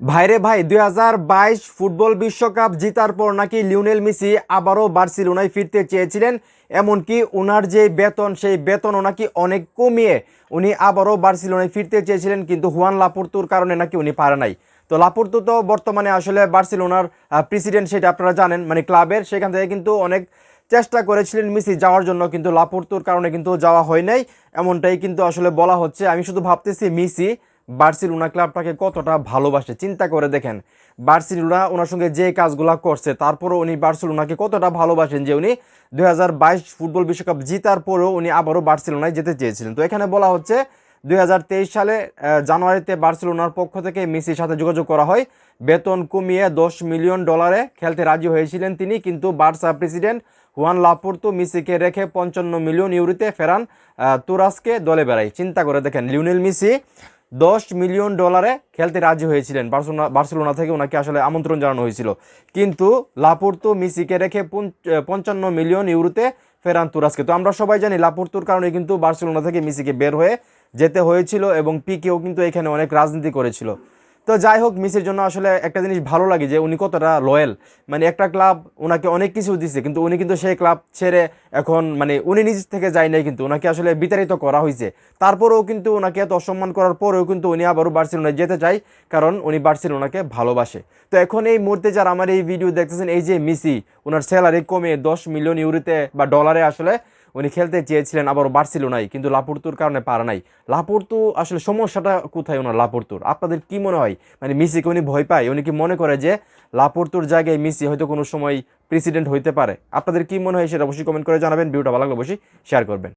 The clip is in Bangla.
ভাইরে ভাই 2022 ফুটবল বিশ্বকাপ জেতার পর নাকি লিওনেল মেসি আবারও বার্সেলোনায় ফিরতে চেয়েছিলেন। এমনকি ওনার যে বেতন সেই বেতনও নাকি অনেক কমিয়ে উনি আবারও বার্সেলোনায় ফিরতে চেয়েছিলেন, কিন্তু হুয়ান লাপোর্তুর কারণে নাকি উনি পারে নাই। তো লাপোর্তু তো বর্তমানে আসলে বার্সেলোনার প্রেসিডেন্ট, সেটা আপনারা জানেন, মানে ক্লাবের। সেখান থেকে কিন্তু অনেক চেষ্টা করেছিলেন মেসি যাওয়ার জন্য, কিন্তু লাপোর্তুর কারণে কিন্তু যাওয়া হয় নাই, এমনটাই কিন্তু আসলে বলা হচ্ছে। আমি শুধু ভাবতেছি মেসি বার্সেলোনা ক্লাবটাকে কতটা ভালোবাসে, চিন্তা করে দেখেন। বার্সেলোনা ওনার সঙ্গে যে কাজগুলো করছে, তারপরও উনি বার্সেলোনাকে কতটা ভালোবাসেন যে উনি 2022 ফুটবল বিশ্বকাপ জিতার পরেও উনি আবারও বার্সেলোনায় যেতে চেয়েছিলেন। তো এখানে বলা হচ্ছে 2023 সালে জানুয়ারিতে বার্সেলোনার পক্ষ থেকে মেসির সাথে যোগাযোগ করা হয়। বেতন কমিয়ে $10 মিলিয়ন খেলতে রাজি হয়েছিলেন তিনি, কিন্তু বার্সা প্রেসিডেন্ট হুয়ান লাপোর্তো মেসিকে রেখে 55 মিলিয়ন ইউরোতে ফেরান তুরাসকে দলে বেড়ায়। চিন্তা করে দেখেন, লিওনেল মেসি $10 মিলিয়ন খেলতে রাজি হয়েছিলেন। বার্সেলোনা থেকে ওনাকে আসলে আমন্ত্রণ জানানো হয়েছিল, কিন্তু লাপোর্তো মেসিকে রেখে 55 মিলিয়ন ইউরোতে ফেরান তুরাসকে। তো আমরা সবাই জানি লাপোর্তোর কারণে কিন্তু বার্সেলোনা থেকে মেসিকে বের হয়ে যেতে হয়েছিল, এবং পিকেও কিন্তু এখানে অনেক রাজনীতি করেছিল। তো যাই হোক, মেসির জন্য আসলে একটা জিনিস ভালো লাগে যে উনি কতটা লয়াল। মানে একটা ক্লাব ওনাকে অনেক কিছু দিছে, কিন্তু উনি কিন্তু সেই ক্লাব ছেড়ে এখন, মানে উনি নিজ থেকে যায় নাই, কিন্তু ওনাকে আসলে বিতাড়িত করা হয়েছে। তারপরেও কিন্তু ওনাকে এত অসম্মান করার পরেও কিন্তু উনি আবারও বার্সেলোনায় যেতে চায়, কারণ উনি বার্সেলোনাকে ভালোবাসে। তো এখন এই মুহূর্তে যারা আমার এই ভিডিও দেখতেছেন, এই যে মেসি ওনার স্যালারি কমে 10 মিলিয়ন ইউরোতে বা ডলারে আসলে উনি খেলতে চেয়েছিলেন আবার বার্সেলোনায়, কিন্তু লাপোর্তুর কারণে পারে নাই। লাপোর্তু আসলে সমস্যাটা কোথায় ওনার লাপোর্তুর? আপনাদের কি মনে হয়? মানে মেসিকে উনি ভয় পায়? উনি কি মনে করে যে লাপোর্তুর জায়গায় মেসি হয়তো কোনো সময় প্রেসিডেন্ট হইতে পারে? আপনাদের কি মনে হয় সেটা অবশ্যই কমেন্ট করে জানাবেন। ভিডিওটা ভালো লাগলে অবশ্যই শেয়ার করবেন।